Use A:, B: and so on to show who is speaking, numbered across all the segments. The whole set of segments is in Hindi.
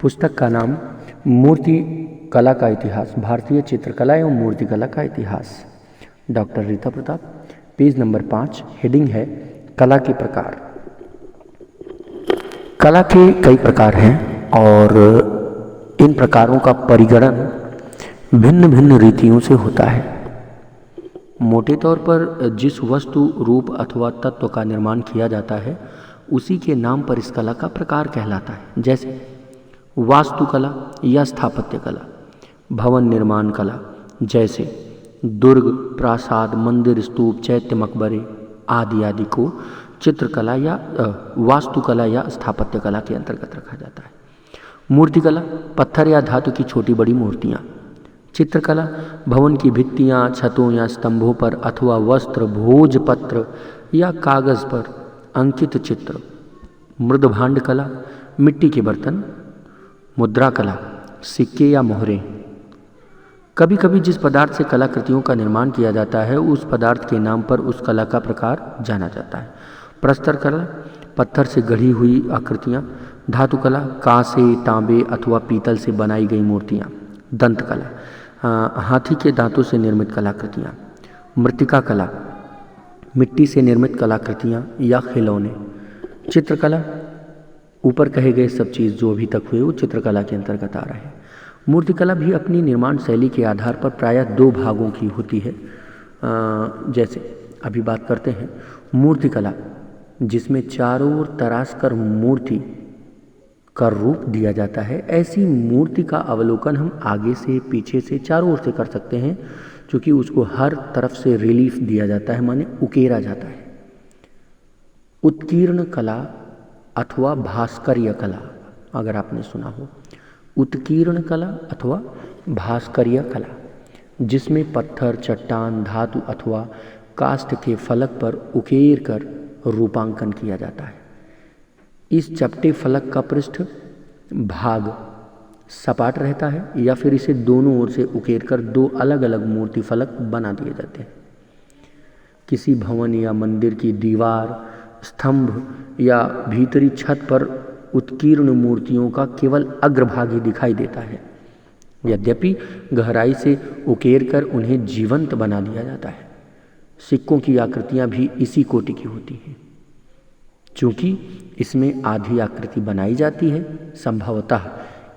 A: पुस्तक का नाम मूर्ति कला का इतिहास, भारतीय चित्रकला एवं मूर्तिकला का इतिहास, doctor Rita Pratap. Page number 5, heading है कला के प्रकार। कला के कई प्रकार हैं और इन प्रकारों का परिगणन भिन्न भिन्न रीतियों से होता है। मोटे तौर पर जिस वस्तु, रूप अथवा तत्व का निर्माण किया जाता है उसी के नाम पर इस कला का प्रकार कहलाता है। जैसे वास्तुकला या स्थापत्य कला, भवन निर्माण कला जैसे दुर्ग, प्रासाद, मंदिर, स्तूप, चैत्य, मकबरे आदि आदि को चित्रकला या वास्तुकला या स्थापत्य कला के अंतर्गत रखा जाता है। मूर्तिकला, पत्थर या धातु की छोटी बड़ी मूर्तियाँ। चित्रकला, भवन की भित्तियाँ, छतों या स्तंभों पर अथवा वस्त्र, भोजपत्र या कागज़ पर अंकित चित्र। मृदभांड कला, मिट्टी के बर्तन। मुद्रा कला, सिक्के या मोहरें। कभी कभी जिस पदार्थ से कलाकृतियों का निर्माण किया जाता है उस पदार्थ के नाम पर उस कला का प्रकार जाना जाता है। प्रस्तर कला, पत्थर से गढ़ी हुई आकृतियाँ। धातु कला, कांसे, तांबे अथवा पीतल से बनाई गई मूर्तियाँ। दंत कला, हाथी के दांतों से निर्मित कलाकृतियाँ। मृत्तिका कला, मिट्टी से निर्मित कलाकृतियाँ या खिलौने। चित्रकला, ऊपर कहे गए सब चीज़ जो अभी तक हुए वो चित्रकला के अंतर्गत आ रहे हैं। मूर्तिकला भी अपनी निर्माण शैली के आधार पर प्रायः 2 भागों की होती है। जैसे अभी बात करते हैं मूर्तिकला, जिसमें चारों ओर तराश कर मूर्ति का रूप दिया जाता है। ऐसी मूर्ति का अवलोकन हम आगे से, पीछे से, चारों ओर से कर सकते हैं, क्योंकि उसको हर तरफ से रिलीफ दिया जाता है, माने उकेरा जाता है। उत्कीर्ण कला अथवा भास्कर्य कला, अगर आपने सुना हो, उत्कीर्ण कला अथवा भास्कर्य कला, जिसमें पत्थर, चट्टान, धातु अथवा काष्ठ के फलक पर उकेर कर रूपांकन किया जाता है। इस चपटे फलक का पृष्ठ भाग सपाट रहता है या फिर इसे दोनों ओर से उकेर कर 2 अलग अलग मूर्ति फलक बना दिए जाते हैं। किसी भवन या मंदिर की दीवार, स्तंभ या भीतरी छत पर उत्कीर्ण मूर्तियों का केवल अग्रभाग ही दिखाई देता है। यद्यपि गहराई से उकेर कर उन्हें जीवंत बना दिया जाता है। सिक्कों की आकृतियाँ भी इसी कोटि की होती हैं। चूँकि इसमें आधी आकृति बनाई जाती है संभवतः,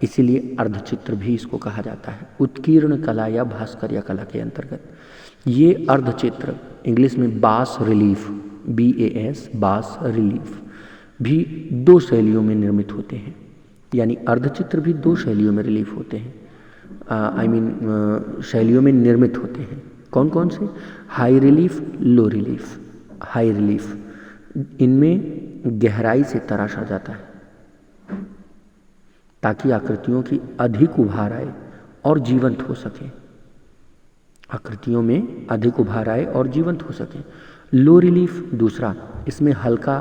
A: इसीलिए अर्धचित्र भी इसको कहा जाता है। उत्कीर्ण कला या भास्कर्य कला के अंतर्गत ये अर्धचित्र, इंग्लिश में बास रिलीफ, BAS, बास रिलीफ, भी 2 शैलियों में निर्मित होते हैं। यानी अर्धचित्र भी 2 शैलियों में रिलीफ होते हैं, शैलियों में निर्मित होते हैं। कौन कौन से? हाई रिलीफ, लो रिलीफ। हाई रिलीफ, इनमें गहराई से तराशा जाता है ताकि आकृतियों की अधिक उभार आए और जीवंत हो सके। आकृतियों में अधिक उभार आए और जीवंत हो सके। लो रिलीफ दूसरा, इसमें हल्का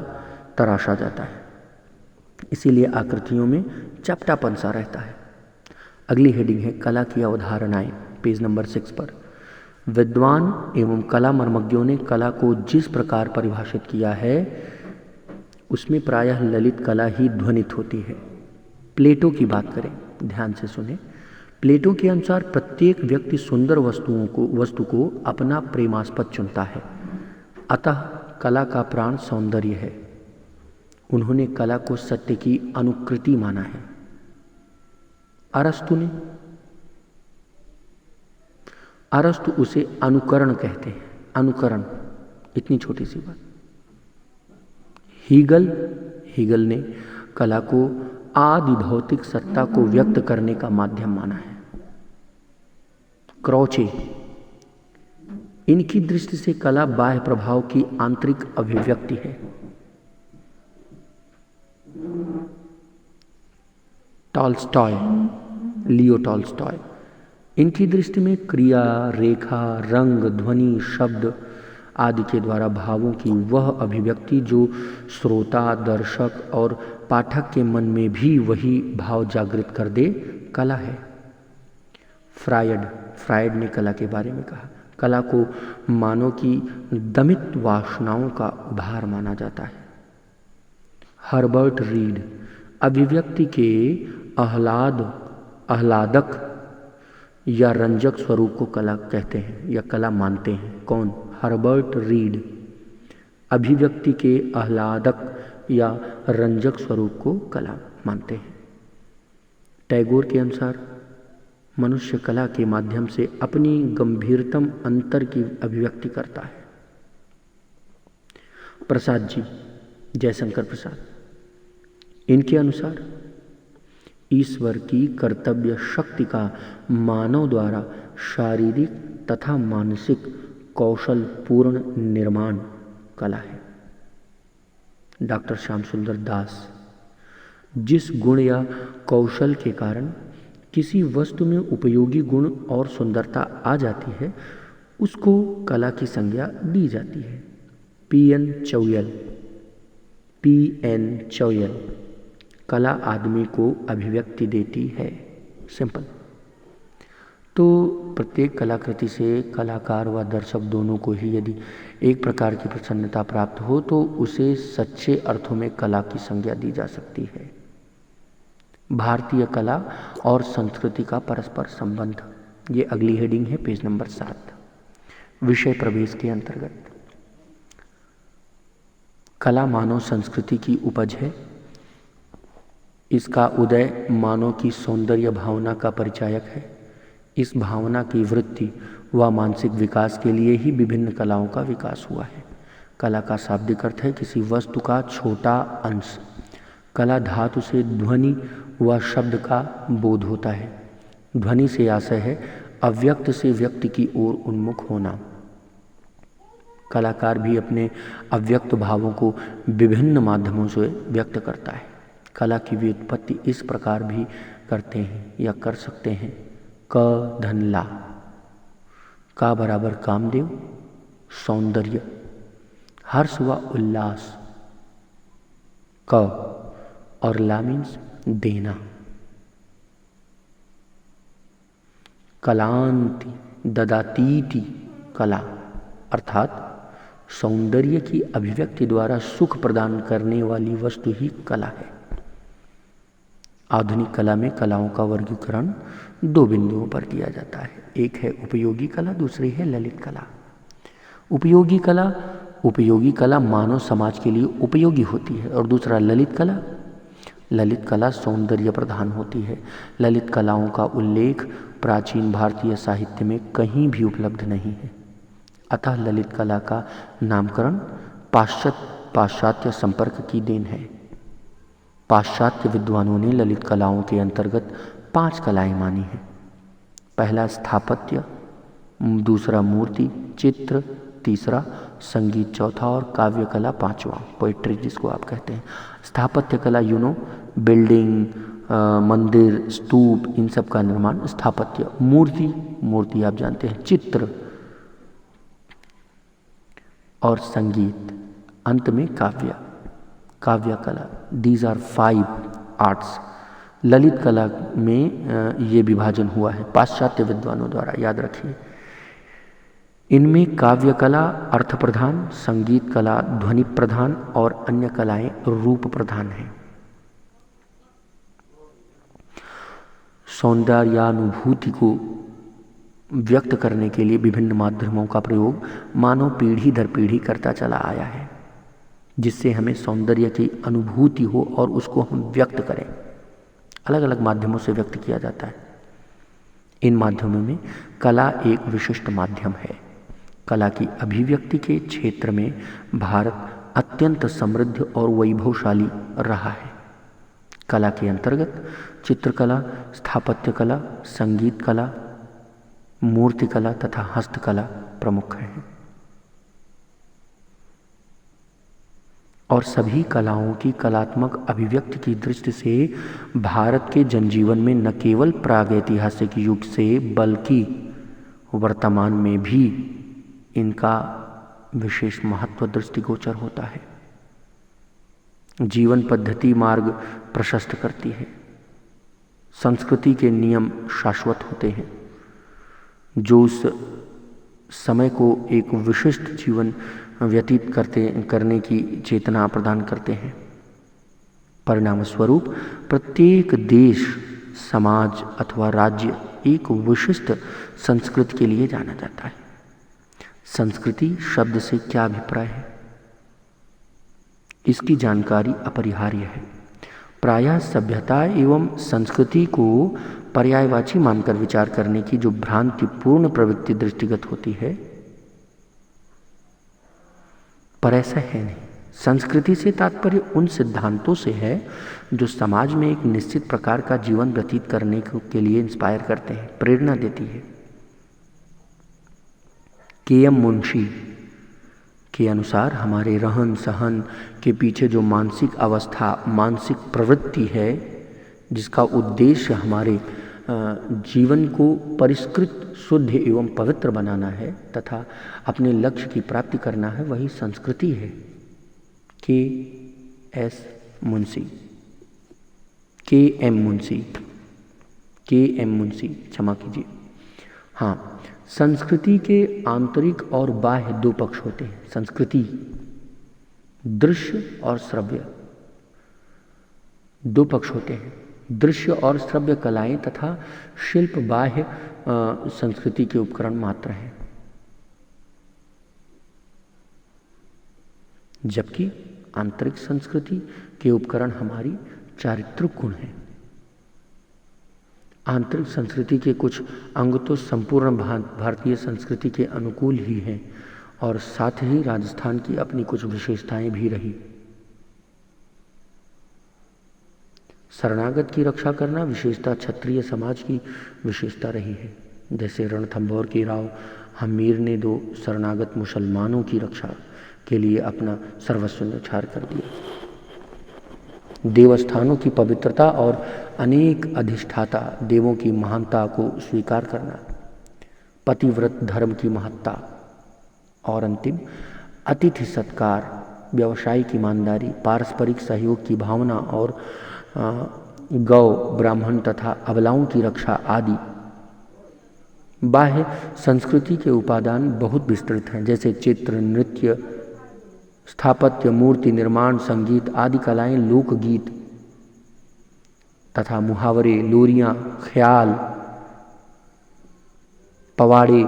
A: तराशा जाता है, इसीलिए आकृतियों में चपटापन सा रहता है। अगली हेडिंग है कला की अवधारणाएं, पेज नंबर 6 पर। विद्वान एवं कला मर्मज्ञों ने कला को जिस प्रकार परिभाषित किया है उसमें प्रायः ललित कला ही ध्वनित होती है। प्लेटो की बात करें, ध्यान से सुने। प्लेटो के अनुसार प्रत्येक व्यक्ति सुंदर वस्तु को अपना प्रेमास्पद चुनता है, अतः कला का प्राण सौंदर्य है। उन्होंने कला को सत्य की अनुकृति माना है। अरस्तु उसे अनुकरण कहते हैं। अनुकरण, इतनी छोटी सी बात। हीगल ने कला को आदि भौतिक सत्ता को व्यक्त करने का माध्यम माना है। क्रोचे, इनकी दृष्टि से कला बाह्य प्रभाव की आंतरिक अभिव्यक्ति है। टॉल्स्टॉय, लियो टॉल्स्टॉय, इनकी दृष्टि में क्रिया, रेखा, रंग, ध्वनि, शब्द आदि के द्वारा भावों की वह अभिव्यक्ति जो श्रोता, दर्शक और पाठक के मन में भी वही भाव जागृत कर दे, कला है। फ्रायड ने कला के बारे में कहा, कला को मानव की दमित वासनाओं का उभार माना जाता है। हर्बर्ट रीड, अभिव्यक्ति के आह्लादक या रंजक स्वरूप को कला कहते हैं या कला मानते हैं। कौन? हर्बर्ट रीड अभिव्यक्ति के आह्लादक या रंजक स्वरूप को कला मानते हैं। टैगोर के अनुसार मनुष्य कला के माध्यम से अपनी गंभीरतम अंतर की अभिव्यक्ति करता है। प्रसाद जी, जयशंकर प्रसाद, इनके अनुसार ईश्वर की कर्तव्य शक्ति का मानव द्वारा शारीरिक तथा मानसिक कौशल पूर्ण निर्माण कला है। डॉक्टर श्याम सुंदर दास, जिस गुण या कौशल के कारण किसी वस्तु में उपयोगी गुण और सुंदरता आ जाती है उसको कला की संज्ञा दी जाती है। पीएन चौयल, कला आदमी को अभिव्यक्ति देती है। सिंपल। तो प्रत्येक कलाकृति से कलाकार व दर्शक दोनों को ही यदि एक प्रकार की प्रसन्नता प्राप्त हो तो उसे सच्चे अर्थों में कला की संज्ञा दी जा सकती है। भारतीय कला और संस्कृति का परस्पर संबंध, ये अगली हेडिंग है, पेज नंबर 7, विषय प्रवेश के अंतर्गत। कला मानव संस्कृति की उपज है। इसका उदय मानव की सौंदर्य भावना का परिचायक है। इस भावना की वृद्धि व मानसिक विकास के लिए ही विभिन्न कलाओं का विकास हुआ है। कला का शाब्दिक अर्थ है किसी वस्तु का छोटा अंश। कला धातु से ध्वनि व शब्द का बोध होता है। ध्वनि से आशय है अव्यक्त से व्यक्त की ओर उन्मुख होना। कलाकार भी अपने अव्यक्त भावों को विभिन्न माध्यमों से व्यक्त करता है। कला की व्युत्पत्ति इस प्रकार भी करते हैं या कर सकते हैं। क धन ला, का बराबर कामदेव, सौंदर्य, हर्ष व उल्लास। क और ला मीन्स देना। कलांति ददातीति, कला अर्थात सौंदर्य की अभिव्यक्ति द्वारा सुख प्रदान करने वाली वस्तु ही कला है। आधुनिक कला में कलाओं का वर्गीकरण 2 बिंदुओं पर किया जाता है। एक है उपयोगी कला, दूसरी है ललित कला। उपयोगी कला मानव समाज के लिए उपयोगी होती है और दूसरा ललित कला सौंदर्य प्रधान होती है। ललित कलाओं का उल्लेख प्राचीन भारतीय साहित्य में कहीं भी उपलब्ध नहीं है। अतः ललित कला का नामकरण पाश्चात्य संपर्क की देन है। पाश्चात्य विद्वानों ने ललित कलाओं के अंतर्गत 5 कलाएं मानी हैं। पहला स्थापत्य, दूसरा मूर्ति चित्र, तीसरा संगीत चौथा और काव्य कला पांचवा, पोइट्री जिसको आप कहते हैं। स्थापत्य कला बिल्डिंग, मंदिर, स्तूप, इन सब का निर्माण स्थापत्य। मूर्ति आप जानते हैं। चित्र और संगीत, अंत में काव्य कला। These are 5 arts. ललित कला में ये विभाजन हुआ है पाश्चात्य विद्वानों द्वारा, याद रखिए। इनमें काव्य कला अर्थ प्रधान, संगीत कला ध्वनि प्रधान और अन्य कलाएं रूप प्रधान हैं। सौंदर्यानुभूति को व्यक्त करने के लिए विभिन्न माध्यमों का प्रयोग मानव पीढ़ी दर पीढ़ी करता चला आया है, जिससे हमें सौंदर्य की अनुभूति हो और उसको हम व्यक्त करें। अलग अलग माध्यमों से व्यक्त किया जाता है। इन माध्यमों में कला एक विशिष्ट माध्यम है। कला की अभिव्यक्ति के क्षेत्र में भारत अत्यंत समृद्ध और वैभवशाली रहा है। कला के अंतर्गत चित्रकला, स्थापत्य कला, संगीत कला, मूर्ति कला तथा हस्तकला प्रमुख हैं। और सभी कलाओं की कलात्मक अभिव्यक्ति की दृष्टि से भारत के जनजीवन में न केवल प्रागैतिहासिक युग से बल्कि वर्तमान में भी इनका विशेष महत्व दृष्टिगोचर होता है। जीवन पद्धति मार्ग प्रशस्त करती है। संस्कृति के नियम शाश्वत होते हैं जो उस समय को एक विशिष्ट जीवन व्यतीत करने की चेतना प्रदान करते हैं। परिणाम स्वरूप प्रत्येक देश, समाज अथवा राज्य एक विशिष्ट संस्कृति के लिए जाना जाता है। संस्कृति शब्द से क्या अभिप्राय है, इसकी जानकारी अपरिहार्य है। प्रायः सभ्यता एवं संस्कृति को पर्यायवाची मानकर विचार करने की जो भ्रांतिपूर्ण प्रवृत्ति दृष्टिगत होती है, पर ऐसा है नहीं। संस्कृति से तात्पर्य उन सिद्धांतों से है जो समाज में एक निश्चित प्रकार का जीवन व्यतीत करने के लिए इंस्पायर करते हैं, प्रेरणा देती है। के.एम. मुंशी के अनुसार हमारे रहन सहन के पीछे जो मानसिक अवस्था, मानसिक प्रवृत्ति है, जिसका उद्देश्य हमारे जीवन को परिष्कृत, शुद्ध एवं पवित्र बनाना है तथा अपने लक्ष्य की प्राप्ति करना है, वही संस्कृति है। KS. Munshi, KM. Munshi, KM. Munshi, क्षमा कीजिए। हाँ, संस्कृति के आंतरिक और बाह्य दो पक्ष होते हैं। संस्कृति दृश्य और श्रव्य दो पक्ष होते हैं। दृश्य और श्रव्य कलाएं तथा शिल्प बाह्य संस्कृति के उपकरण मात्र हैं, जबकि आंतरिक संस्कृति के उपकरण हमारी चारित्रिक गुण हैं। आंतरिक संस्कृति के कुछ अंग तो संपूर्ण भारतीय संस्कृति के अनुकूल ही हैं और साथ ही राजस्थान की अपनी कुछ विशेषताएं भी रही। शरणागत की रक्षा करना विशेषता क्षत्रिय समाज की विशेषता रही है। जैसे रणथंभौर के राव हमीर ने 2 शरणागत मुसलमानों की रक्षा के लिए अपना सर्वस्व न्यौछावर कर दिया। देवस्थानों की पवित्रता और अनेक अधिष्ठाता देवों की महानता को स्वीकार करना, पतिव्रत धर्म की महत्ता और अंतिम अतिथि सत्कार, व्यावसायिक ईमानदारी, पारस्परिक सहयोग की भावना और गौ, ब्राह्मण तथा अबलाओं की रक्षा आदि बाह्य संस्कृति के उपादान बहुत विस्तृत हैं। जैसे चित्र, नृत्य, स्थापत्य, मूर्ति निर्माण, संगीत आदि कलाएं, लोकगीत तथा मुहावरे, लोरियां, ख्याल, पवाड़े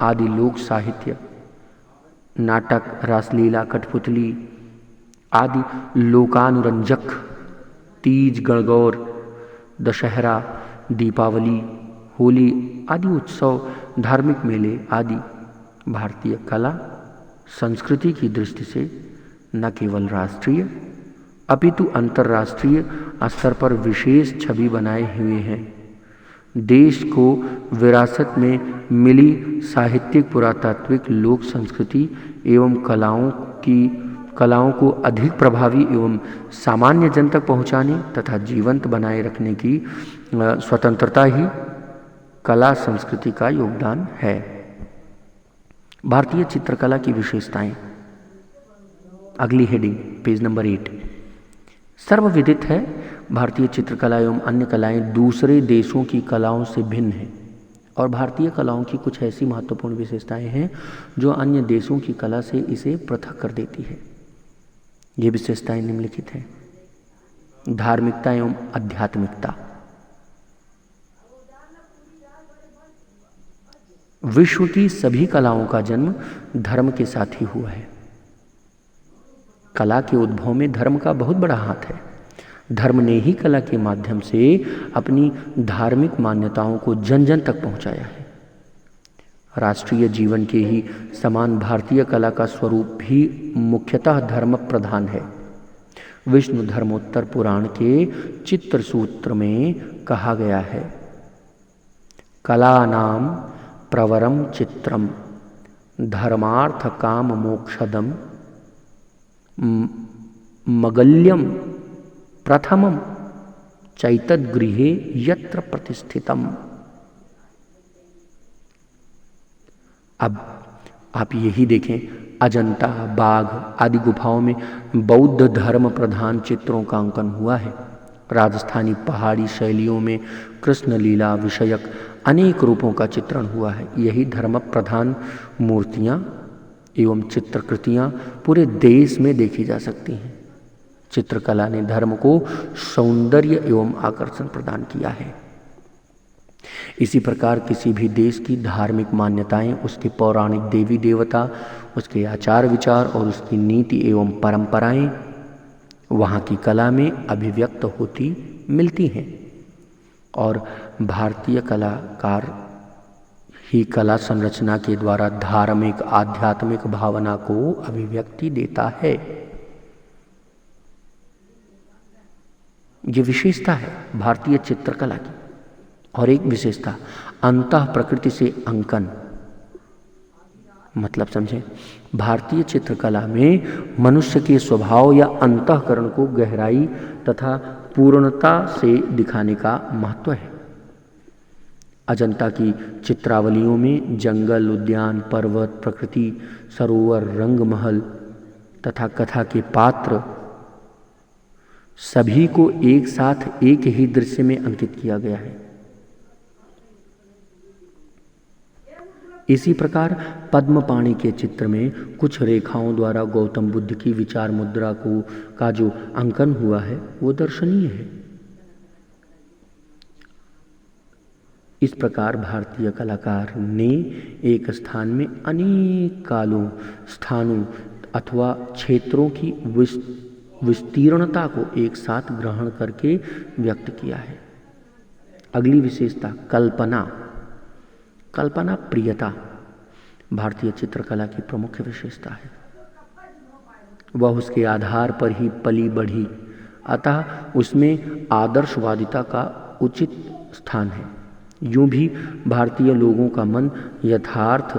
A: आदि लोक साहित्य, नाटक, रासलीला, कठपुतली आदि लोकानुरंजक, तीज, गणगौर, दशहरा, दीपावली, होली आदि उत्सव, धार्मिक मेले आदि भारतीय कला संस्कृति की दृष्टि से न केवल राष्ट्रीय अपितु अंतर्राष्ट्रीय स्तर पर विशेष छवि बनाए हुए हैं। देश को विरासत में मिली साहित्यिक, पुरातात्विक, लोक संस्कृति एवं कलाओं को अधिक प्रभावी एवं सामान्य जन तक पहुँचाने तथा जीवंत बनाए रखने की स्वतंत्रता ही कला संस्कृति का योगदान है। भारतीय चित्रकला की विशेषताएं, अगली हेडिंग, पेज नंबर 8। सर्वविदित है, भारतीय चित्रकला एवं अन्य कलाएं दूसरे देशों की कलाओं से भिन्न हैं और भारतीय कलाओं की कुछ ऐसी महत्वपूर्ण विशेषताएं हैं जो अन्य देशों की कला से इसे पृथक कर देती है। ये विशेषताएं निम्नलिखित हैं। धार्मिकता एवं आध्यात्मिकता। विश्व की सभी कलाओं का जन्म धर्म के साथ ही हुआ है। कला के उद्भव में धर्म का बहुत बड़ा हाथ है। धर्म ने ही कला के माध्यम से अपनी धार्मिक मान्यताओं को जन जन तक पहुंचाया है। राष्ट्रीय जीवन के ही समान भारतीय कला का स्वरूप भी मुख्यतः धर्म प्रधान है। विष्णु धर्मोत्तर पुराण के चित्र सूत्र में कहा गया है, कला नाम प्रवरम चित्रम धर्मार्थ काम मोक्षदम मगल्यम प्रथमम चैतद्गृहे यत्र प्रतिष्ठितम। अब आप यही देखें, अजंता, बाघ आदि गुफाओं में बौद्ध धर्म प्रधान चित्रों का अंकन हुआ है। राजस्थानी पहाड़ी शैलियों में कृष्ण लीला विषयक अनेक रूपों का चित्रण हुआ है। यही धर्म प्रधान मूर्तियां एवं चित्रकृतियाँ पूरे देश में देखी जा सकती हैं। चित्रकला ने धर्म को सौंदर्य एवं आकर्षण प्रदान किया है। इसी प्रकार किसी भी देश की धार्मिक मान्यताएं, उसके पौराणिक देवी देवता, उसके आचार विचार और उसकी नीति एवं परंपराएं वहाँ की कला में अभिव्यक्त होती मिलती हैं। और भारतीय कलाकार ही कला संरचना के द्वारा धार्मिक आध्यात्मिक भावना को अभिव्यक्ति देता है। ये विशेषता है भारतीय चित्रकला की। और एक विशेषता अंतः प्रकृति से अंकन, मतलब समझें, भारतीय चित्रकला में मनुष्य के स्वभाव या अंतःकरण को गहराई तथा पूर्णता से दिखाने का महत्व है। अजंता की चित्रावलियों में जंगल, उद्यान, पर्वत, प्रकृति, सरोवर, रंगमहल तथा कथा के पात्र सभी को एक साथ एक ही दृश्य में अंकित किया गया है। इसी प्रकार पद्मपाणि के चित्र में कुछ रेखाओं द्वारा गौतम बुद्ध की विचार मुद्रा का जो अंकन हुआ है वो दर्शनीय है। इस प्रकार भारतीय कलाकार ने एक स्थान में अनेक कालों, स्थानों अथवा क्षेत्रों की विस्तीर्णता को एक साथ ग्रहण करके व्यक्त किया है। अगली विशेषता कल्पना प्रियता भारतीय चित्रकला की प्रमुख विशेषता है। वह उसके आधार पर ही पली बढ़ी, अतः उसमें आदर्शवादिता का उचित स्थान है। यूं भी भारतीय लोगों का मन यथार्थ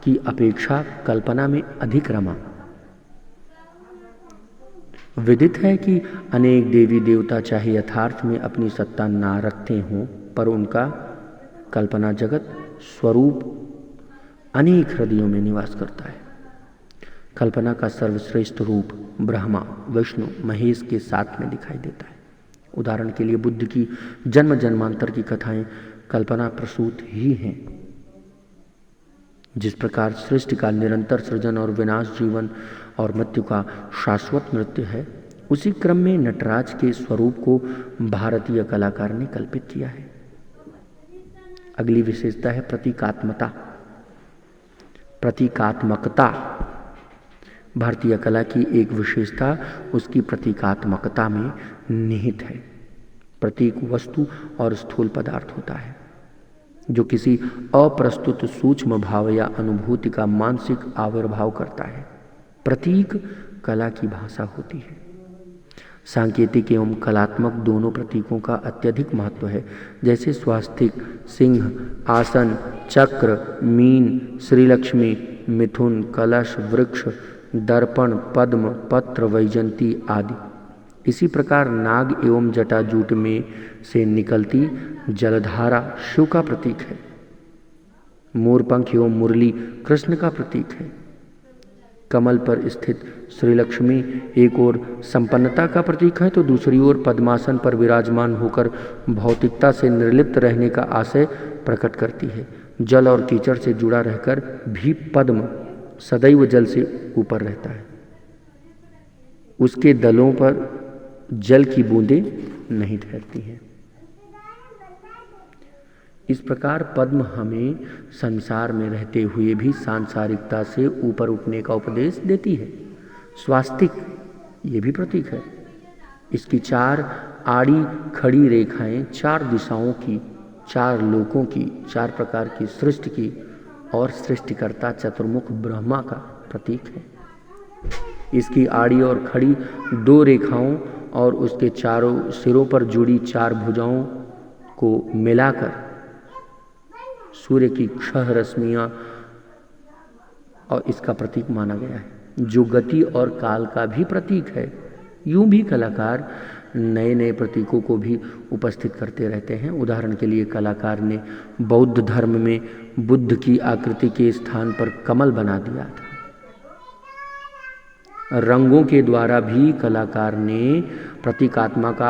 A: की अपेक्षा कल्पना में अधिक रमा। विदित है कि अनेक देवी देवता चाहे यथार्थ में अपनी सत्ता ना रखते हों, पर उनका कल्पना जगत स्वरूप अनेक हृदयों में निवास करता है। कल्पना का सर्वश्रेष्ठ रूप ब्रह्मा, विष्णु, महेश के साथ में दिखाई देता है। उदाहरण के लिए बुद्ध की जन्म जन्मांतर की कथाएं कल्पना प्रसूत ही हैं। जिस प्रकार सृष्टि का निरंतर सृजन और विनाश, जीवन और मृत्यु का शाश्वत नृत्य है, उसी क्रम में नटराज के स्वरूप को भारतीय कलाकार ने कल्पित किया है। अगली विशेषता है प्रतीकात्मकता। भारतीय कला की एक विशेषता उसकी प्रतीकात्मकता में निहित है। प्रतीक वस्तु और स्थूल पदार्थ होता है जो किसी अप्रस्तुत सूक्ष्म भाव या अनुभूति का मानसिक आविर्भाव करता है। प्रतीक कला की भाषा होती है। सांकेतिक एवं कलात्मक दोनों प्रतीकों का अत्यधिक महत्व है। जैसे स्वास्तिक, सिंह, आसन, चक्र, मीन, श्रीलक्ष्मी, मिथुन, कलश, वृक्ष, दर्पण, पद्म, पत्र, वैजयंती आदि। इसी प्रकार नाग एवं जटाजूट में से निकलती जलधारा शिव का प्रतीक है। मोरपंख एवं मुरली कृष्ण का प्रतीक है। कमल पर स्थित श्रीलक्ष्मी एक ओर संपन्नता का प्रतीक है तो दूसरी ओर पद्मासन पर विराजमान होकर भौतिकता से निर्लिप्त रहने का आशय प्रकट करती है। जल और कीचड़ से जुड़ा रहकर भी पद्म सदैव जल से ऊपर रहता है। उसके दलों पर जल की बूंदें नहीं ठहरती हैं। इस प्रकार पद्म हमें संसार में रहते हुए भी सांसारिकता से ऊपर उठने का उपदेश देती है। स्वास्तिक ये भी प्रतीक है। इसकी 4 आड़ी खड़ी रेखाएं 4 दिशाओं की, 4 लोकों की, 4 प्रकार की सृष्टि की और सृष्टिकर्ता चतुर्मुख ब्रह्मा का प्रतीक है। इसकी आड़ी और खड़ी 2 रेखाओं और उसके चारों सिरों पर जुड़ी 4 भुजाओं को मिलाकर सूर्य की क्षह रश्मियाँ और इसका प्रतीक माना गया है, जो गति और काल का भी प्रतीक है। यूं भी कलाकार नए नए प्रतीकों को भी उपस्थित करते रहते हैं। उदाहरण के लिए कलाकार ने बौद्ध धर्म में बुद्ध की आकृति के स्थान पर कमल बना दिया था। रंगों के द्वारा भी कलाकार ने प्रतीकात्मा का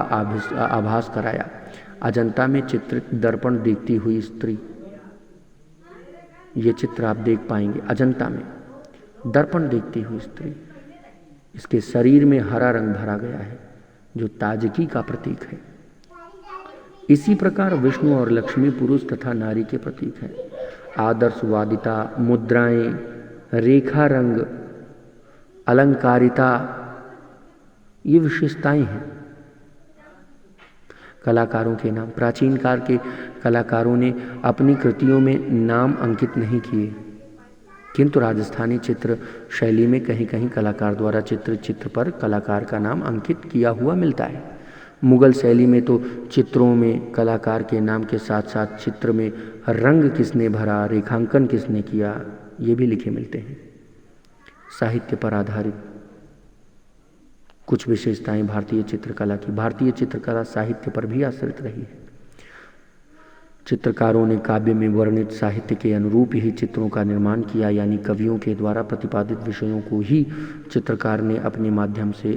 A: आभास कराया। अजंता में चित्रित दर्पण देखती हुई स्त्री, ये चित्र आप देख पाएंगे। अजंता में दर्पण देखती हुई स्त्री, इसके शरीर में हरा रंग भरा गया है जो ताजगी का प्रतीक है। इसी प्रकार विष्णु और लक्ष्मी पुरुष तथा नारी के प्रतीक हैं। आदर्शवादिता, मुद्राएं, रेखा रंग, अलंकारिता, ये विशेषताएं हैं। कलाकारों के नाम, प्राचीन काल के कलाकारों ने अपनी कृतियों में नाम अंकित नहीं किए, किंतु राजस्थानी चित्र शैली में कहीं कहीं कलाकार द्वारा चित्र पर कलाकार का नाम अंकित किया हुआ मिलता है। मुगल शैली में तो चित्रों में कलाकार के नाम के साथ साथ चित्र में रंग किसने भरा, रेखांकन किसने किया, ये भी लिखे मिलते हैं। साहित्य पर आधारित कुछ विशेषताएं भारतीय चित्रकला की। भारतीय चित्रकला साहित्य पर भी आश्रित रही है। चित्रकारों ने काव्य में वर्णित साहित्य के अनुरूप ही चित्रों का निर्माण किया, यानी कवियों के द्वारा प्रतिपादित विषयों को ही चित्रकार ने अपने माध्यम से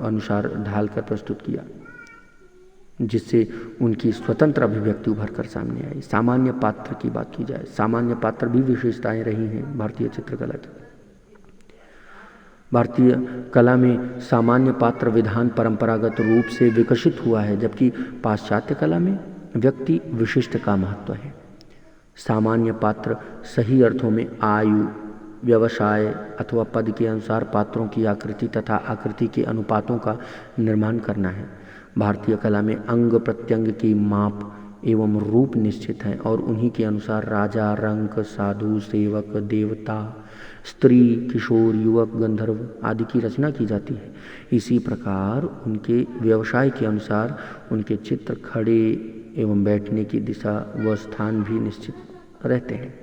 A: अनुसार ढालकर प्रस्तुत किया, जिससे उनकी स्वतंत्र अभिव्यक्ति उभर कर सामने आई। सामान्य पात्र की बात की जाए, सामान्य पात्र भी विशेषताएं रही हैं भारतीय चित्रकला की। भारतीय कला में सामान्य पात्र विधान परंपरागत रूप से विकसित हुआ है, जबकि पाश्चात्य कला में व्यक्ति विशिष्ट का महत्व है। सामान्य पात्र सही अर्थों में आयु, व्यवसाय अथवा पद के अनुसार पात्रों की आकृति तथा आकृति के अनुपातों का निर्माण करना है। भारतीय कला में अंग प्रत्यंग की माप एवं रूप निश्चित हैं और उन्हीं के अनुसार राजा, रंक, साधु, सेवक, देवता, स्त्री, किशोर, युवक, गंधर्व आदि की रचना की जाती है। इसी प्रकार उनके व्यवसाय के अनुसार उनके चित्र खड़े एवं बैठने की दिशा व स्थान भी निश्चित रहते हैं।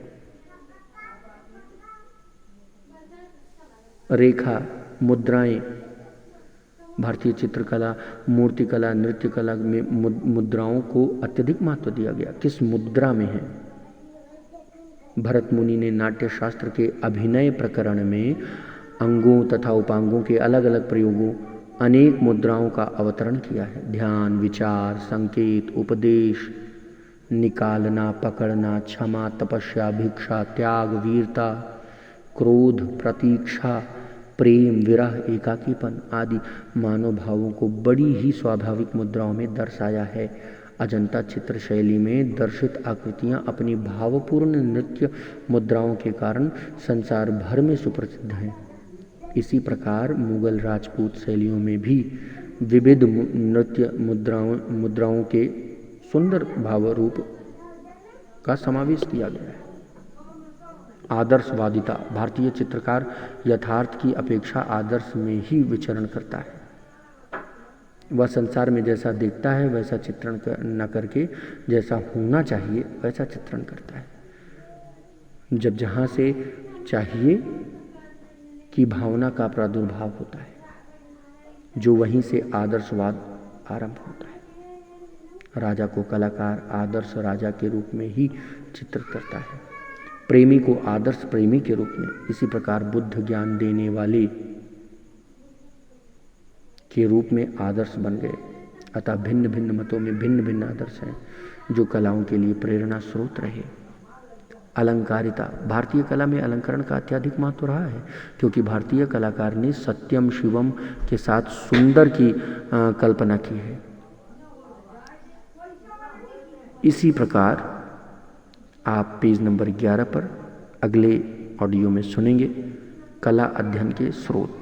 A: रेखा, मुद्राएं, भारतीय चित्रकला, मूर्तिकला, नृत्य कला में मुद्राओं को अत्यधिक महत्व दिया गया। किस मुद्रा में है? भरत मुनि ने नाट्य शास्त्र के अभिनय प्रकरण में अंगों तथा उपांगों के अलग अलग प्रयोगों अनेक मुद्राओं का अवतरण किया है। ध्यान, विचार, संकेत, उपदेश, निकालना, पकड़ना, क्षमा, तपस्या, भिक्षा, त्याग, वीरता, क्रोध, प्रतीक्षा, प्रेम, विरह, एकाकीपन आदि मानव भावों को बड़ी ही स्वाभाविक मुद्राओं में दर्शाया है। अजंता चित्र शैली में दर्शित आकृतियां अपनी भावपूर्ण नृत्य मुद्राओं के कारण संसार भर में सुप्रसिद्ध हैं। इसी प्रकार मुगल राजपूत शैलियों में भी विविध नृत्य मुद्राओं के सुंदर भाव रूप का समावेश किया गया है। आदर्शवादिता, भारतीय चित्रकार यथार्थ की अपेक्षा आदर्श में ही विचरण करता है। वह संसार में जैसा देखता है वैसा चित्रण न करके जैसा होना चाहिए वैसा चित्रण करता है। जब जहाँ से चाहिए की भावना का प्रादुर्भाव होता है, जो वहीं से आदर्शवाद आरंभ होता है। राजा को कलाकार आदर्श राजा के रूप में ही चित्रित करता है, प्रेमी को आदर्श प्रेमी के रूप में। इसी प्रकार बुद्ध ज्ञान देने वाले के रूप में आदर्श बन गए। अतः भिन्न भिन्न मतों में भिन्न भिन्न आदर्श हैं जो कलाओं के लिए प्रेरणा स्रोत रहे। अलंकारिता, भारतीय कला में अलंकरण का अत्यधिक महत्व रहा है, क्योंकि भारतीय कलाकार ने सत्यम शिवम के साथ सुंदर की कल्पना की है। इसी प्रकार आप पेज नंबर 11 पर अगले ऑडियो में सुनेंगे कला अध्ययन के स्रोत।